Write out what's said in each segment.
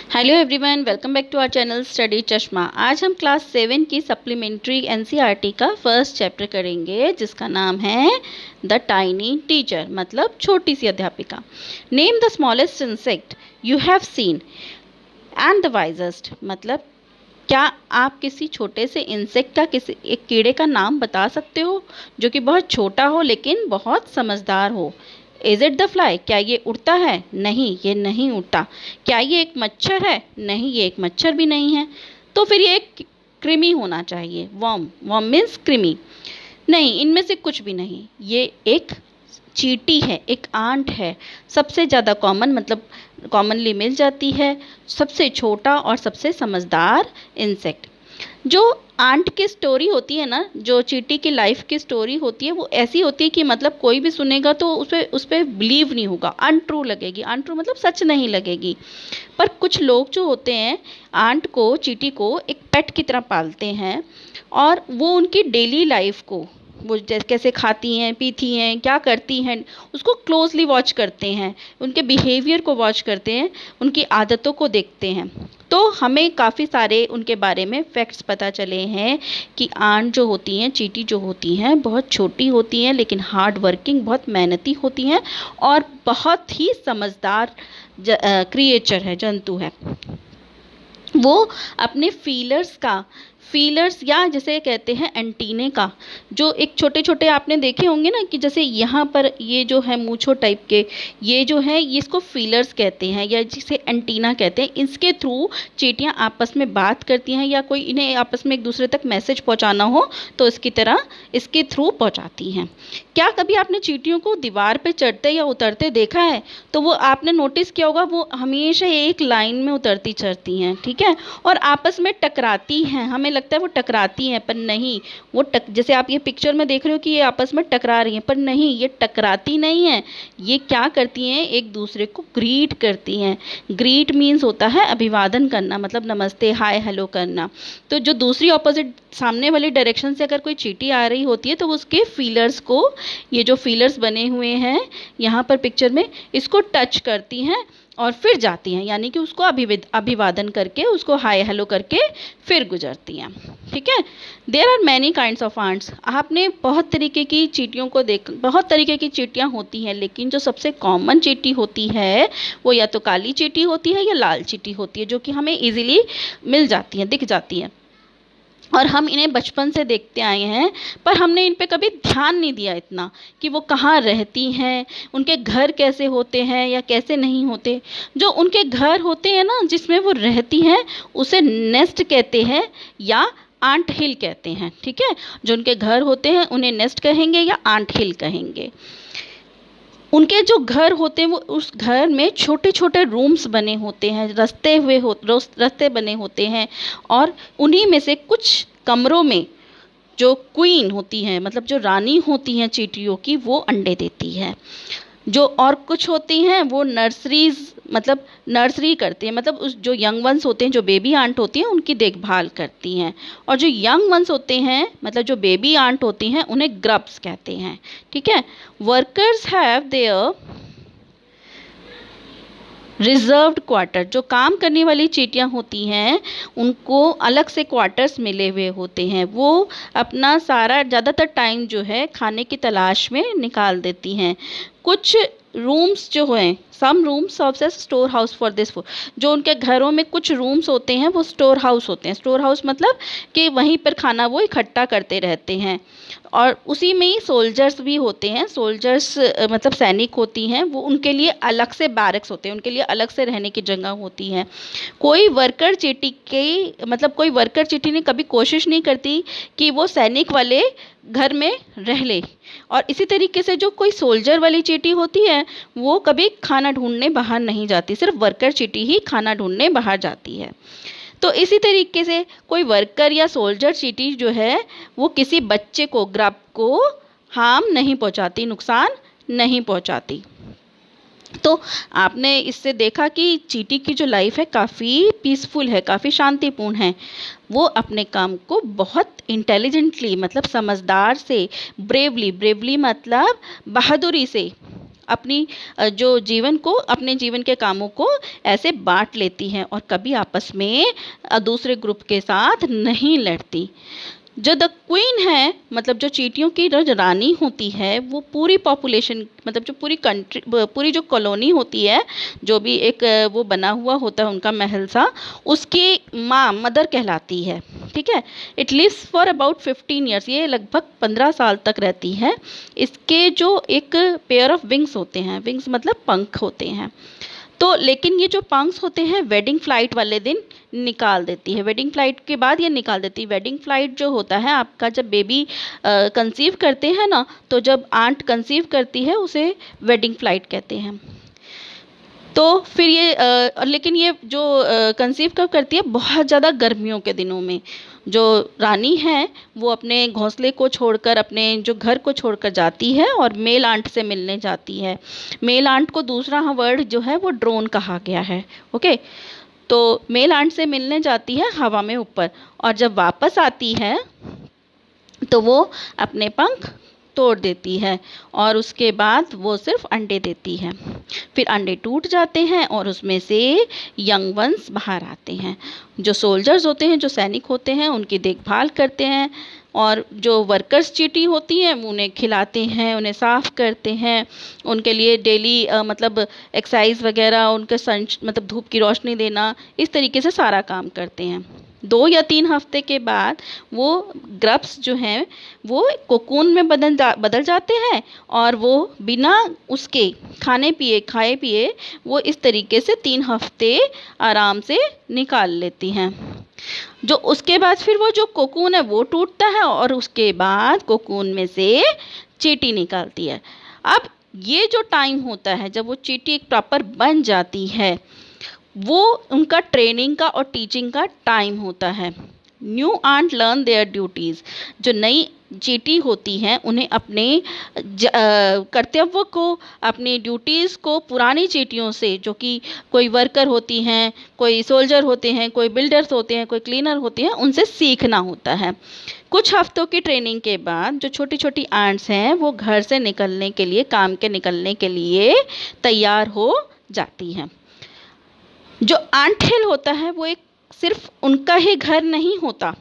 Hello everyone, welcome back to our channel study Chashma. आज हम class 7 की सप्लीमेंट्री एनसीईआरटी का फर्स्ट चैप्टर करेंगे जिसका नाम है द टाइनी टीचर, मतलब छोटी सी अध्यापिका। Name the smallest insect you have seen and the wisest, मतलब क्या आप किसी छोटे से इंसेक्ट का, किसी एक कीड़े का नाम बता सकते हो जो कि बहुत छोटा हो लेकिन बहुत समझदार हो। इज इट द फ्लाई, क्या ये उड़ता है? नहीं, ये नहीं उड़ता। क्या ये एक मच्छर है? नहीं, ये एक मच्छर भी नहीं है। तो फिर ये एक कृमि होना चाहिए, वर्म। वर्म मीन्स कृमि। नहीं, इनमें से कुछ भी नहीं। ये एक चींटी है, एक आंट है। सबसे ज़्यादा कॉमन, मतलब कॉमनली मिल जाती है, सबसे छोटा और सबसे समझदार इंसेक्ट। जो आंट की स्टोरी होती है ना, जो चींटी की लाइफ की स्टोरी होती है, वो ऐसी होती है कि मतलब कोई भी सुनेगा तो उस पर बिलीव नहीं होगा, अनट्रू लगेगी। अनट्रू मतलब सच नहीं लगेगी। पर कुछ लोग जो होते हैं, आंट को, चींटी को एक पेट की तरह पालते हैं और वो उनकी डेली लाइफ को, वो कैसे खाती हैं, पीती हैं, क्या करती हैं, उसको क्लोजली वॉच करते हैं, उनके बिहेवियर को वॉच करते हैं, उनकी आदतों को देखते हैं। तो हमें काफ़ी सारे उनके बारे में फैक्ट्स पता चले हैं कि आंट जो होती हैं, चींटी जो होती हैं, बहुत छोटी होती हैं लेकिन हार्ड वर्किंग, बहुत मेहनती होती हैं और बहुत ही समझदार क्रिएचर है, जंतु है। वो अपने फीलर्स या जैसे कहते हैं एंटीने का, जो एक छोटे छोटे आपने देखे होंगे ना, कि जैसे यहाँ पर ये जो है मूंछों टाइप के, ये जो है, ये इसको फीलर्स कहते हैं या जिसे एंटीना कहते हैं। इसके थ्रू चींटियाँ आपस में बात करती हैं या कोई इन्हें आपस में एक दूसरे तक मैसेज पहुँचाना हो तो इसकी तरह इसके थ्रू पहुँचाती हैं। क्या कभी आपने चींटियों को दीवार पे चढ़ते या उतरते देखा है? तो वो आपने नोटिस किया होगा, वो हमेशा एक लाइन में उतरती चढ़ती हैं, ठीक है, और आपस में टकराती हैं। हमें लगता है वो टकराती हैं, पर नहीं। वो जैसे आप ये पिक्चर में देख रहे हो कि ये आपस में टकरा रही हैं, पर नहीं, ये टकराती नहीं हैं। ये क्या करती हैं, एक दूसरे को ग्रीट करती हैं। ग्रीट मीन्स होता है अभिवादन करना, मतलब नमस्ते, हाय, हेलो करना। तो जो दूसरी ऑपोजिट, सामने वाली डायरेक्शन से अगर कोई चींटी आ रही होती है तो उसके फीलर्स को, ये जो फीलर्स बने हुए हैं यहाँ पर पिक्चर में, इसको टच करती हैं और फिर जाती हैं, यानी कि उसको अभिवादन करके, उसको हाय हेलो करके फिर गुजरती हैं, ठीक है। There are many kinds of ants. आपने बहुत तरीके की चींटियों को बहुत तरीके की चींटियाँ होती हैं, लेकिन जो सबसे कॉमन चींटी होती है वो या तो काली चींटी होती है या लाल चींटी होती है, जो कि हमें ईजिली मिल जाती हैं, दिख जाती हैं और हम इन्हें बचपन से देखते आए हैं। पर हमने इन पे कभी ध्यान नहीं दिया इतना कि वो कहाँ रहती हैं, उनके घर कैसे होते हैं या कैसे नहीं होते। जो उनके घर होते हैं ना, जिसमें वो रहती हैं, उसे नेस्ट कहते हैं या आंट हिल कहते हैं, ठीक है। जो उनके घर होते हैं उन्हें नेस्ट कहेंगे या आंट हिल कहेंगे। उनके जो घर होते हैं, वो उस घर में छोटे छोटे रूम्स बने होते हैं, रास्ते बने होते हैं, और उन्हीं में से कुछ कमरों में जो क्वीन होती हैं, मतलब जो रानी होती हैं चींटियों की, वो अंडे देती है। जो और कुछ होती हैं वो नर्सरीज, मतलब नर्सरी करती हैं, मतलब उस जो यंग वंस होते हैं, जो बेबी आंट होती हैं, उनकी देखभाल करती हैं। और जो यंग वंस होते हैं, मतलब जो बेबी आंट होती हैं, उन्हें ग्रब्स कहते हैं, ठीक है। Workers have their reserved quarter. जो काम करने वाली चींटियाँ होती हैं, उनको अलग से क्वार्टर्स मिले हुए होते हैं। वो अपना सारा ज़्यादातर टाइम जो है खाने की तलाश में निकाल देती हैं। कुछ रूम्स जो हैं, some rooms serves as store house for this food. जो उनके घरों में कुछ रूम्स होते हैं वो स्टोर हाउस होते हैं। स्टोर हाउस मतलब कि वहीं पर खाना वो इकट्ठा करते रहते हैं, और उसी में ही सोल्जर्स भी होते हैं। सोल्जर्स मतलब सैनिक होती हैं, वो उनके लिए अलग से बैरक्स होते हैं, उनके लिए अलग से रहने की जगह होती है। कोई वर्कर चींटी के, मतलब कोई वर्कर चींटी ने कभी कोशिश नहीं करती कि वो सैनिक वाले घर में रह ले। और इसी तरीके से जो कोई सोल्जर वाली चींटी होती है, वो कभी खाना ढूंढने बाहर नहीं जाती, सिर्फ वर्कर चींटी ही खाना ढूंढने बाहर जाती है। तो इसी तरीके से कोई वर्कर या सोल्जर चींटी जो है, वो किसी बच्चे को, ग्रब को हार्म नहीं पहुंचाती, नुकसान नहीं पहुंचाती। तो आपने इससे देखा कि चींटी की जो लाइफ है काफ़ी पीसफुल है, काफ़ी शांतिपूर्ण है। वो अपने काम को बहुत इंटेलिजेंटली, मतलब समझदार से, ब्रेवली मतलब बहादुरी से अपनी जो जीवन को, अपने जीवन के कामों को ऐसे बांट लेती हैं और कभी आपस में दूसरे ग्रुप के साथ नहीं लड़ती। जो द क्वीन है, मतलब जो चींटियों की जो रानी होती है, वो पूरी पॉपुलेशन, मतलब जो पूरी कंट्री, पूरी जो कॉलोनी होती है, जो भी एक वो बना हुआ होता है उनका महल सा, उसकी माँ, मदर कहलाती है। ठीक है। It lives for about 15 years, ये लगभग 15 साल तक रहती है। इसके जो एक पेयर ऑफ विंग्स होते हैं, विंग्स मतलब पंख होते हैं, तो लेकिन ये जो पंक्स होते हैं वेडिंग फ्लाइट वाले दिन निकाल देती है। वेडिंग फ्लाइट के बाद ये निकाल देती है। वेडिंग फ्लाइट जो होता है आपका, जब बेबी कंसीव करते हैं ना, तो जब आंट कंसीव करती है उसे वेडिंग फ्लाइट कहते हैं। तो फिर ये लेकिन ये जो कंसीव कब करती है, बहुत ज़्यादा गर्मियों के दिनों में। जो रानी है वो अपने घोंसले को छोड़कर, अपने जो घर को छोड़कर जाती है और मेल आंट से मिलने जाती है। मेल आंट को दूसरा वर्ड जो है वो ड्रोन कहा गया है। ओके, तो मेल आंट से मिलने जाती है हवा में ऊपर, और जब वापस आती है तो वो अपने पंख तोड़ देती है और उसके बाद वो सिर्फ अंडे देती है। फिर अंडे टूट जाते हैं और उसमें से यंग वंस बाहर आते हैं। जो सोल्जर्स होते हैं, जो सैनिक होते हैं, उनकी देखभाल करते हैं, और जो वर्कर्स चींटी होती हैं वो उन्हें खिलाते हैं, उन्हें साफ़ करते हैं, उनके लिए डेली मतलब एक्सरसाइज वगैरह, उनके मतलब धूप की रोशनी देना, इस तरीके से सारा काम करते हैं। 2 या 3 हफ्ते के बाद वो ग्रब्स जो हैं वो कोकून में बदल जाते हैं, और वो बिना उसके खाए पिए वो इस तरीके से 3 हफ्ते आराम से निकाल लेती हैं। जो उसके बाद फिर वो जो कोकून है वो टूटता है और उसके बाद कोकून में से चींटी निकलती है। अब ये जो टाइम होता है जब वो चींटी एक प्रॉपर बन जाती है, वो उनका ट्रेनिंग का और टीचिंग का टाइम होता है। New ant learn their duties, जो नई चींटी होती हैं उन्हें अपने कर्तव्य को, अपनी ड्यूटीज़ को पुरानी चींटियों से, जो कि कोई वर्कर होती हैं, कोई सोल्जर होते हैं, कोई बिल्डर्स होते हैं, कोई क्लीनर होती हैं, उनसे सीखना होता है। कुछ हफ्तों की ट्रेनिंग के बाद जो छोटी छोटी आंट्स हैं वो घर से निकलने के लिए, काम के निकलने के लिए तैयार हो जाती हैं। जो आंट हिल होता है वो एक सिर्फ उनका ही घर नहीं होता,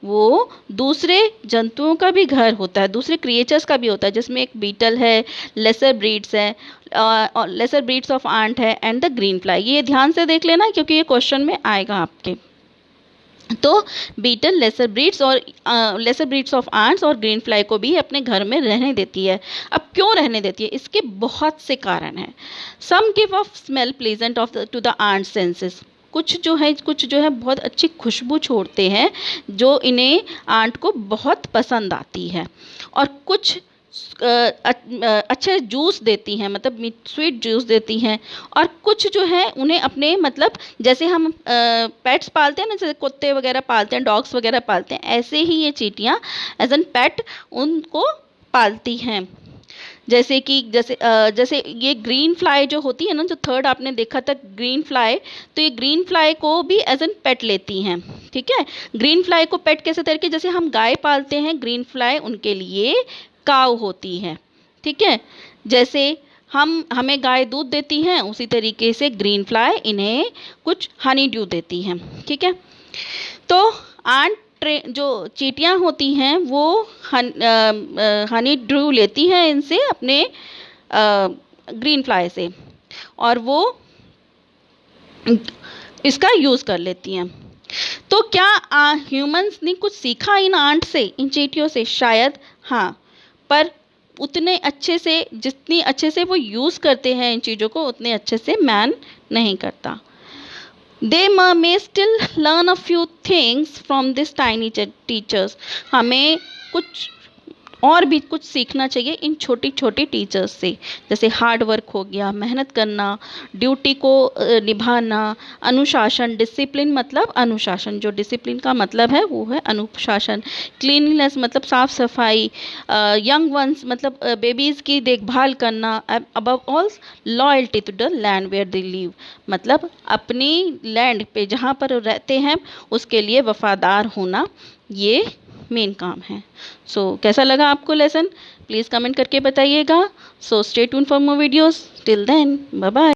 वो दूसरे जंतुओं का भी घर होता है, दूसरे क्रिएचर्स का भी होता है, जिसमें एक बीटल है, लेसर ब्रीड्स है, और लेसर ब्रीड्स ऑफ आंट है, एंड द ग्रीन फ्लाई। ये ध्यान से देख लेना क्योंकि ये क्वेश्चन में आएगा आपके। तो beetle lesser breeds of ants और ग्रीन फ्लाई को भी अपने घर में रहने देती है। अब क्यों रहने देती है, इसके बहुत से कारण हैं। Some give off smell pleasant of to the ant senses, कुछ जो है बहुत अच्छी खुशबू छोड़ते हैं जो इन्हें आंट को बहुत पसंद आती है, और कुछ अच्छे जूस देती हैं, मतलब स्वीट जूस देती हैं, और कुछ जो है उन्हें अपने, मतलब जैसे हम पेट्स पालते हैं ना, जैसे कुत्ते वगैरह पालते हैं, डॉग्स वगैरह पालते हैं, ऐसे ही ये चींटियाँ एज एन पेट उनको पालती हैं। जैसे कि जैसे ये ग्रीन फ्लाई जो होती है ना, जो थर्ड आपने देखा था ग्रीन फ्लाई, तो ये ग्रीन फ्लाई को भी एज एन पेट लेती हैं। ठीक है। ग्रीन फ्लाई को पेट कैसे तरीके, जैसे हम गाय पालते हैं, ग्रीन फ्लाई उनके लिए काऊ होती है। ठीक है। जैसे हमें गाय दूध देती हैं, उसी तरीके से ग्रीन फ्लाई इन्हें कुछ हनी ड्यू देती हैं। ठीक है। तो आंट जो चींटियाँ होती हैं वो हनी ड्यू लेती हैं इनसे, अपने ग्रीन फ्लाई से, और वो इसका यूज़ कर लेती हैं। तो क्या ह्यूमंस ने कुछ सीखा इन आंट से, इन चींटियों से? शायद हाँ, पर उतने अच्छे से, जितनी अच्छे से वो यूज़ करते हैं इन चीज़ों को, उतने अच्छे से मैन नहीं करता। They may still learn a few things from this tiny teachers. हमें कुछ और भी कुछ सीखना चाहिए इन छोटी छोटी टीचर्स से, जैसे हार्ड वर्क हो गया, मेहनत करना, ड्यूटी को निभाना, अनुशासन, डिसिप्लिन मतलब अनुशासन, जो डिसिप्लिन का मतलब है वो है अनुशासन, क्लीनलीनेस मतलब साफ़ सफाई, यंग वंस मतलब बेबीज़ की देखभाल करना, above all loyalty to the land where they live, मतलब अपनी लैंड पे जहाँ पर रहते हैं उसके लिए वफादार होना, ये मेन काम है। सो कैसा लगा आपको लेसन? प्लीज़ कमेंट करके बताइएगा। So stay tune for more videos. Till then bye bye.